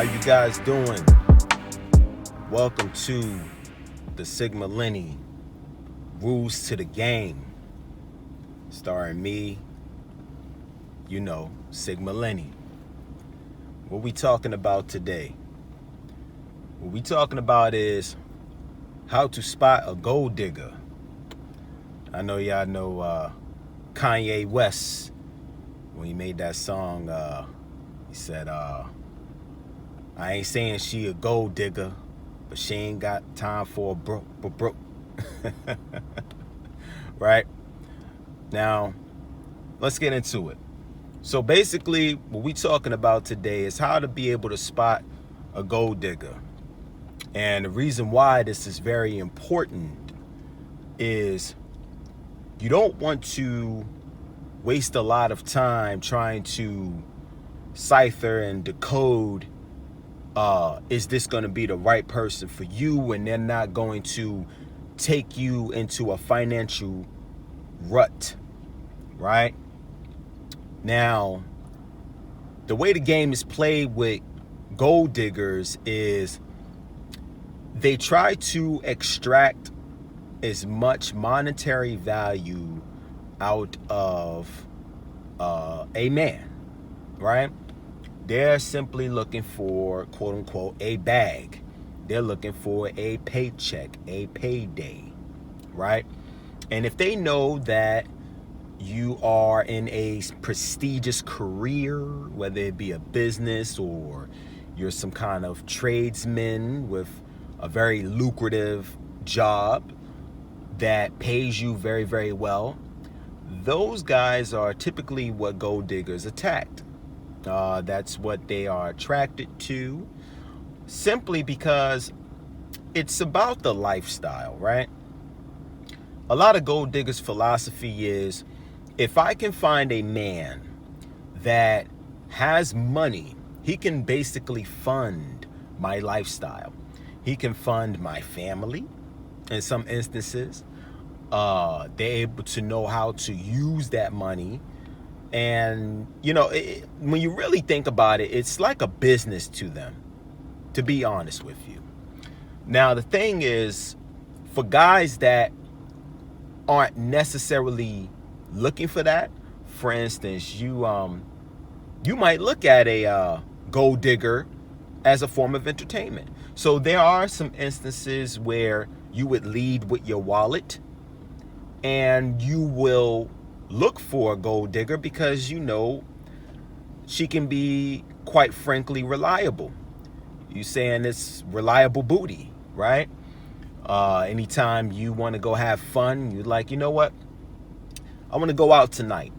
How you guys doing? Welcome to the Sigma Lenny Rules to the Game, starring me, Sigma Lenny. What we talking about today? What we talking about is how to spot a gold digger. I know y'all know Kanye West, when he made that song, he said, I ain't saying she a gold digger, but she ain't got time for a broke. Right? Now, let's get into it. So basically, what we talking about today is how to be able to spot a gold digger. And the reason why this is very important is you don't want to waste a lot of time trying to cipher and decode, is this going to be the right person for you, when they're not going to take you into a financial rut, right? Now, the way the game is played with gold diggers is they try to extract as much monetary value out of a man, right? They're simply looking for, quote unquote, a bag. They're looking for a paycheck, a payday, right? And if they know that you are in a prestigious career, whether it be a business or you're some kind of tradesman with a very lucrative job that pays you very, very well, those guys are typically what gold diggers attacked. That's what they are attracted to, simply because it's about the lifestyle, right? A lot of gold diggers' philosophy is, if I can find a man that has money, he can basically fund my lifestyle. He can fund my family in some instances. They're able to know how to use that money. And, when you really think about it, it's like a business to them, to be honest with you. Now, the thing is, for guys that aren't necessarily looking for that, for instance, you might look at a gold digger as a form of entertainment. So there are some instances where you would lead with your wallet, and you will look for a gold digger because she can be, quite frankly, reliable. You saying it's reliable booty, right? Anytime you want to go have fun, you're like, you know what? I want to go out tonight.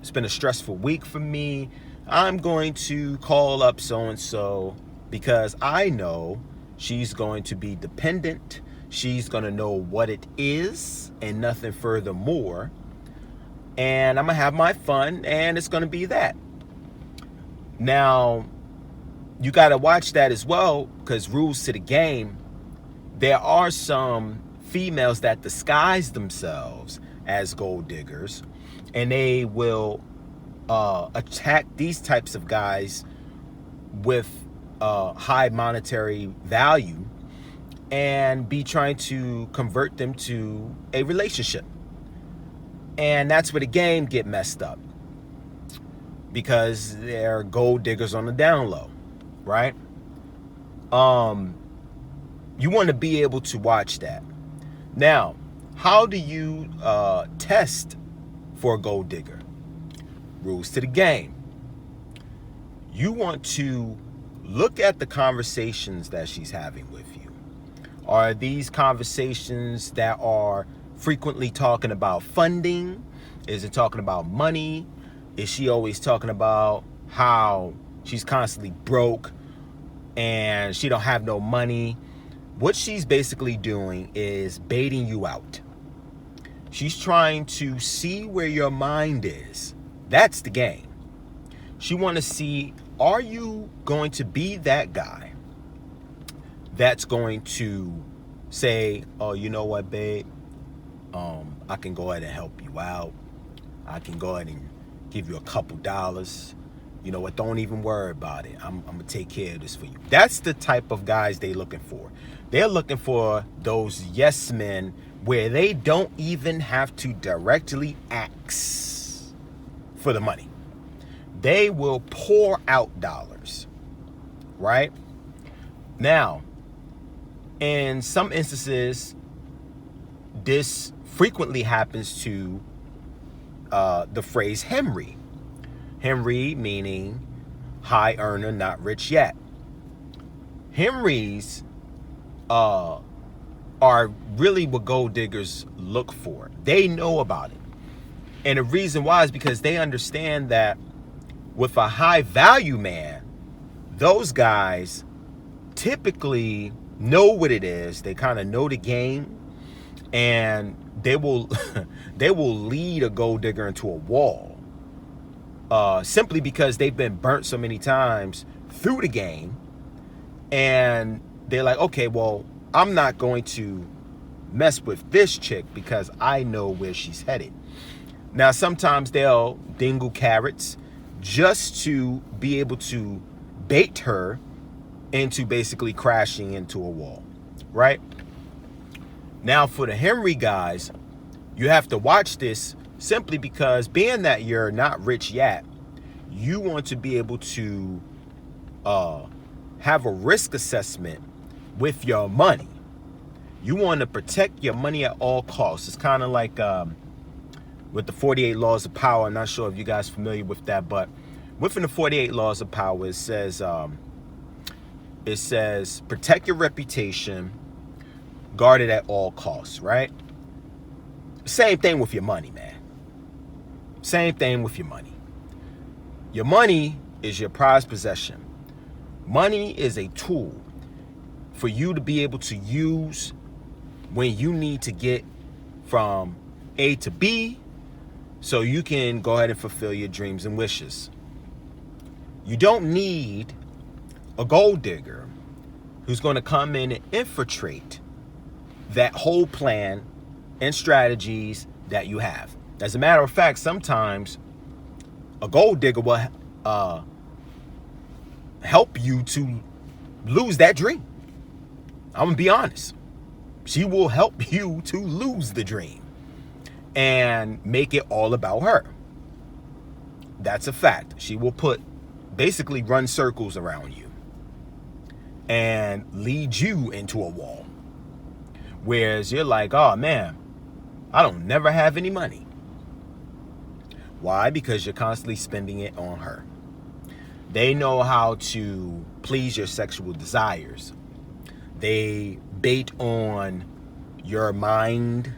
It's been a stressful week for me. I'm going to call up so-and-so because I know she's going to be dependent. She's going to know what it is and nothing furthermore. And I'm going to have my fun, and it's going to be that. Now, you got to watch that as well, because rules to the game, there are some females that disguise themselves as gold diggers, and they will attack these types of guys with high monetary value and be trying to convert them to a relationship. And that's where the game get messed up, because they're gold diggers on the down low, right? You want to be able to watch that. Now, how do you test for a gold digger? Rules to the game. You want to look at the conversations that she's having with you. Are these conversations that are frequently talking about funding? Is it talking about money? Is she always talking about how she's constantly broke and she don't have no money? What she's basically doing is baiting you out. She's trying to see where your mind is. That's the game. She want to see, are you going to be that guy that's going to say, oh, you know what, babe? I can go ahead and help you out. I can go ahead and give you a couple dollars. You know what? Don't even worry about it. I'm going to take care of this for you. That's the type of guys they're looking for. They're looking for those yes men where they don't even have to directly ask for the money. They will pour out dollars, right? Now, in some instances, this frequently happens to the phrase Henry. Henry meaning high earner, not rich yet. Henrys are really what gold diggers look for. They know about it. And the reason why is because they understand that with a high value man, those guys typically know what it is. They kind of know the game, and they will they will lead a gold digger into a wall. Simply because they've been burnt so many times through the game, and they're like, okay, well, I'm not going to mess with this chick because I know where she's headed. Now, sometimes they'll dingle carrots just to be able to bait her into basically crashing into a wall, right? Now, for the Henry guys, you have to watch this simply because being that you're not rich yet, you want to be able to have a risk assessment with your money. You want to protect your money at all costs. It's kind of like with the 48 laws of power. I'm not sure if you guys are familiar with that, but within the 48 laws of power, it says protect your reputation, guard it at all costs, right? Same thing with your money, man. Same thing with your money. Your money is your prized possession. Money is a tool for you to be able to use when you need to get from A to B so you can go ahead and fulfill your dreams and wishes. You don't need a gold digger who's going to come in and infiltrate that whole plan and strategies that you have. As a matter of fact, sometimes a gold digger will help you to lose that dream. I'm going to be honest. She will help you to lose the dream and make it all about her. That's a fact. She will basically run circles around you and lead you into a wall. Whereas you're like, oh man, I don't never have any money. Why? Because you're constantly spending it on her. They know how to please your sexual desires. They bait on your mind.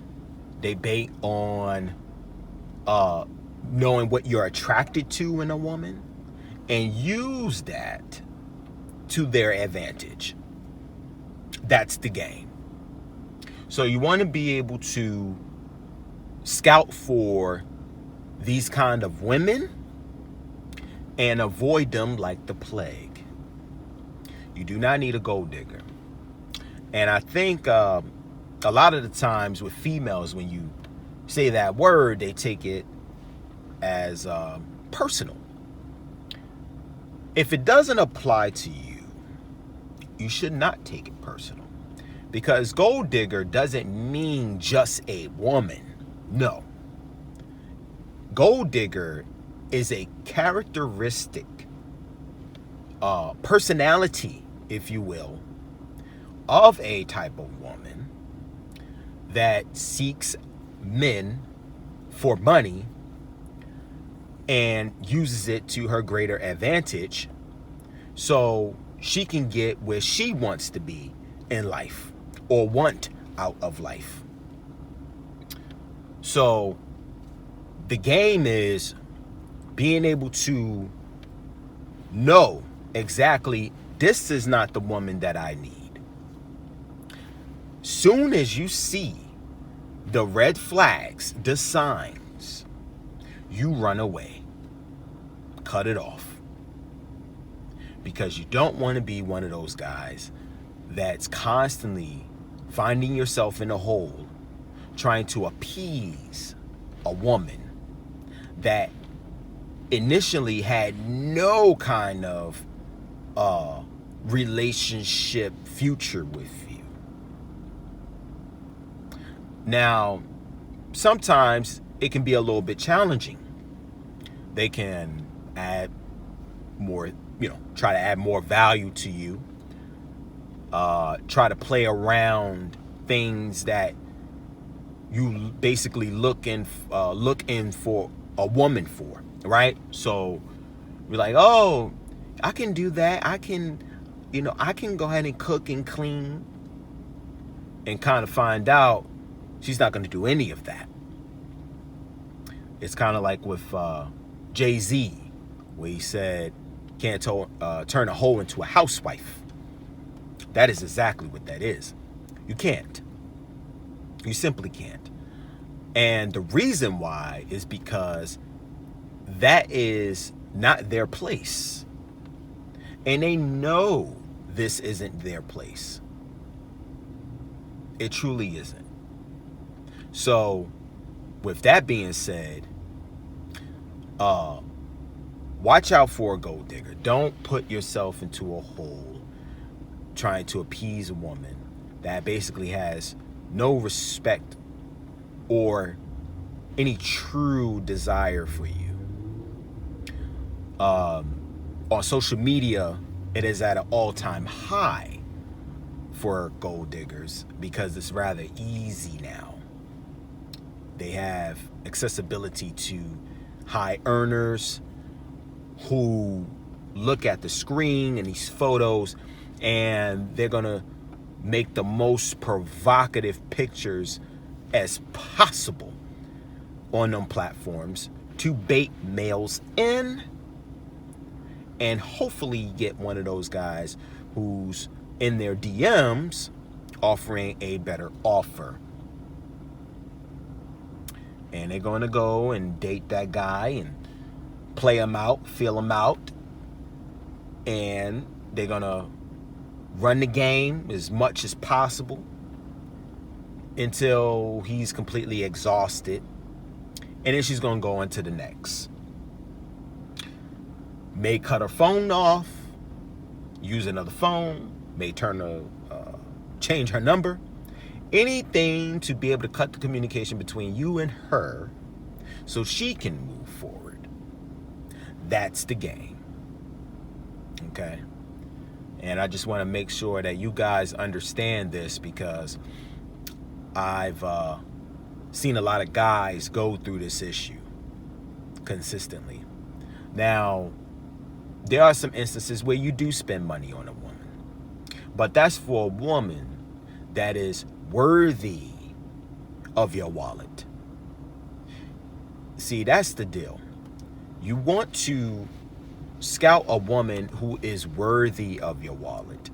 They bait on knowing what you're attracted to in a woman and use that to their advantage. That's the game. So you want to be able to scout for these kind of women and avoid them like the plague. You do not need a gold digger. And I think a lot of the times with females, when you say that word, they take it as personal. If it doesn't apply to you, you should not take it personal. Because gold digger doesn't mean just a woman. No. Gold digger is a characteristic, personality, if you will, of a type of woman that seeks men for money and uses it to her greater advantage so she can get where she wants to be in life or want out of life. So the game is being able to know exactly, this is not the woman that I need. Soon as you see the red flags, the signs, you run away. Cut it off. Because you don't want to be one of those guys that's constantly finding yourself in a hole trying to appease a woman that initially had no kind of relationship future with you. Now, sometimes it can be a little bit challenging. They can add more, try to add more value to you. Try to play around things that you basically look in for a woman for, right? So you're like, oh, I can do that. I can go ahead and cook and clean, and kind of find out she's not going to do any of that. It's kind of like with Jay-Z, where he said, can't turn a hoe into a housewife. That is exactly what that is. You can't. You simply can't. And the reason why is because that is not their place. And they know this isn't their place. It truly isn't. So, with that being said, watch out for a gold digger. Don't put yourself into a hole trying to appease a woman that basically has no respect or any true desire for you. On social media, it is at an all-time high for gold diggers because it's rather easy now. They have accessibility to high earners who look at the screen and these photos, and they're gonna make the most provocative pictures as possible on them platforms to bait males in, and hopefully get one of those guys who's in their DMs offering a better offer. And they're going to go and date that guy and play him out, feel him out, and they're going to run the game as much as possible until he's completely exhausted, and then she's going to go on to the next. May cut her phone off, use another phone, may change her number, anything to be able to cut the communication between you and her so she can move forward. That's the game. Okay? And I just want to make sure that you guys understand this, because I've seen a lot of guys go through this issue consistently. Now, there are some instances where you do spend money on a woman, but that's for a woman that is worthy of your wallet. See, that's the deal. You want to scout a woman who is worthy of your wallet.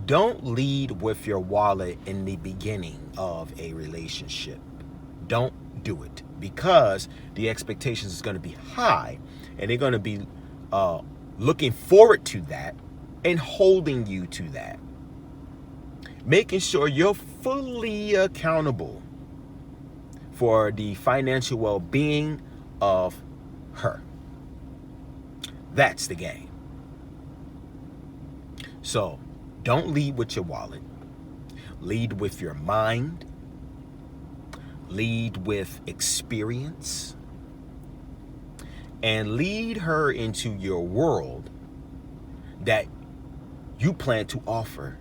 Don't lead with your wallet in the beginning of a relationship. Don't do it, because the expectations is going to be high, and they're going to be looking forward to that and holding you to that. Making sure you're fully accountable for the financial well-being of her. That's the game. So, don't lead with your wallet. Lead with your mind. Lead with experience. And lead her into your world that you plan to offer.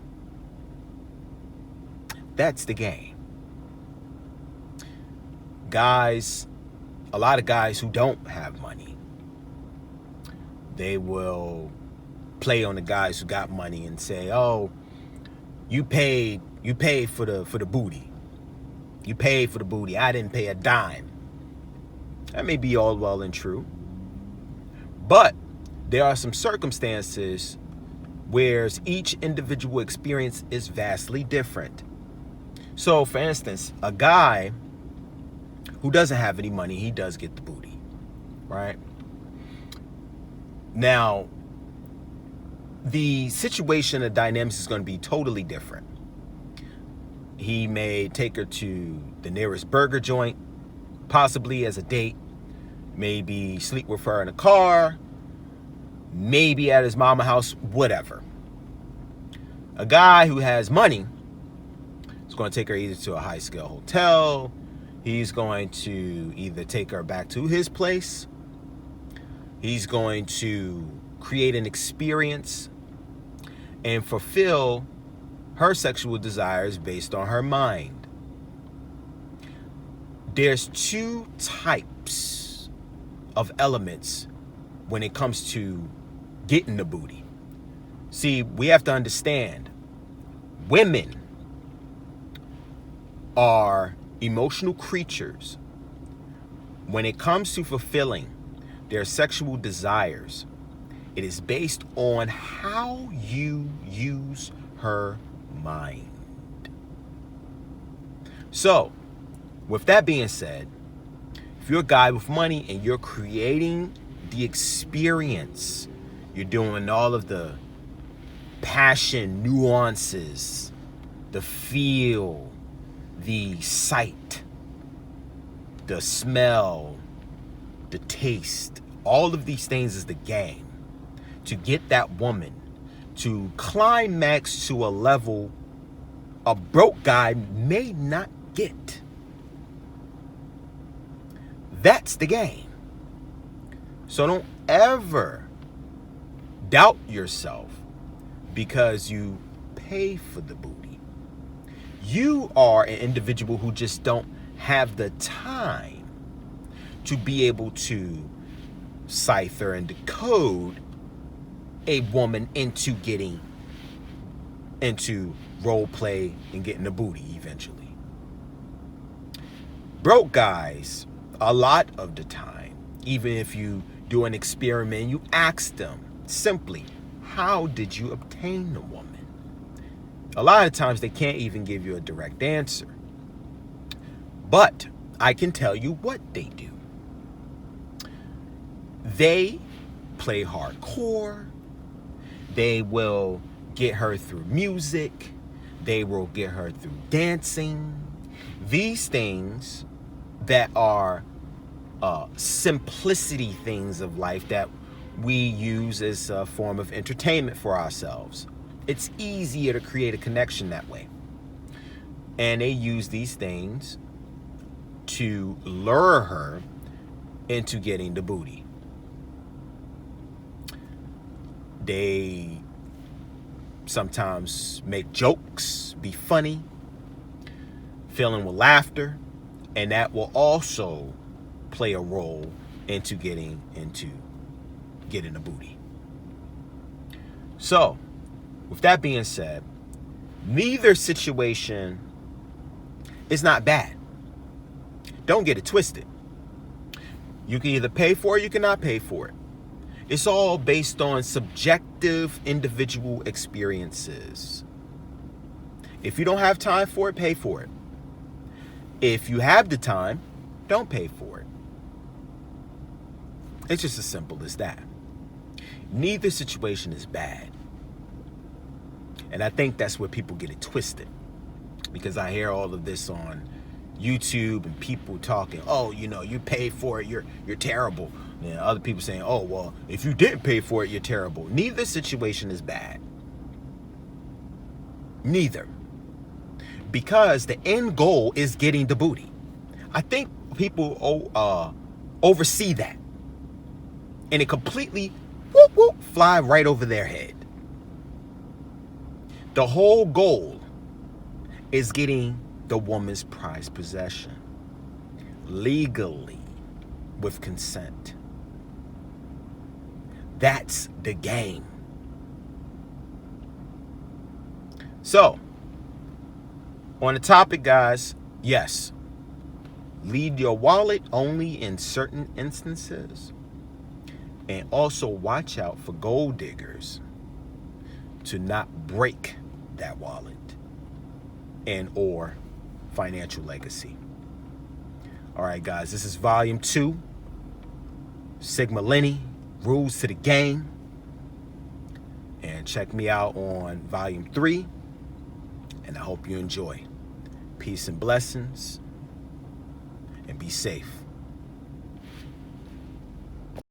That's the game. Guys, a lot of guys who don't have money, they will play on the guys who got money and say, oh, you paid for the booty. You paid for the booty. I didn't pay a dime. That may be all well and true. But there are some circumstances where each individual experience is vastly different. So, for instance, a guy who doesn't have any money, he does get the booty, right? Now, the situation, the dynamics is going to be totally different. He may take her to the nearest burger joint, possibly as a date, maybe sleep with her in a car, maybe at his mama house, whatever. A guy who has money is going to take her either to a high-scale hotel, he's going to either take her back to his place, he's going to create an experience and fulfill her sexual desires based on her mind. There's two types of elements when it comes to getting the booty. See, we have to understand, women are emotional creatures. When it comes to fulfilling their sexual desires, it is based on how you use her mind. So, with that being said, if you're a guy with money and you're creating the experience, you're doing all of the passion, nuances, the feel, the sight, the smell, the taste, all of these things is the game to get that woman to climax to a level a broke guy may not get. That's the game. So don't ever doubt yourself because you pay for the booty. You are an individual who just don't have the time to be able to cipher and decode a woman into getting into role play and getting the booty eventually. Broke guys, a lot of the time, even if you do an experiment, you ask them simply, how did you obtain the woman? A lot of times they can't even give you a direct answer. But I can tell you what they do. They play hardcore. They will get her through music. They will get her through dancing. These things that are simplicity things of life that we use as a form of entertainment for ourselves. It's easier to create a connection that way. And they use these things to lure her into getting the booty. They sometimes make jokes, be funny, filling with laughter, and that will also play a role into getting the booty. So, with that being said, neither situation is not bad. Don't get it twisted. You can either pay for it, you cannot pay for it. It's all based on subjective individual experiences. If you don't have time for it, pay for it. If you have the time, don't pay for it. It's just as simple as that. Neither situation is bad. And I think that's where people get it twisted. Because I hear all of this on YouTube and people talking, oh, you paid for it, you're terrible. And other people saying, oh, well, if you didn't pay for it, you're terrible. Neither situation is bad. Neither. Because the end goal is getting the booty. I think people oversee that. And it completely fly right over their head. The whole goal is getting the woman's prized possession legally with consent. That's the game. So, on the topic, guys, yes, lead your wallet only in certain instances. And also watch out for gold diggers to not break that wallet and or financial legacy. All right, guys, this is volume 2. Sigma Lenny, Rules to the Game. And check me out on volume 3. And I hope you enjoy. Peace and blessings. And be safe.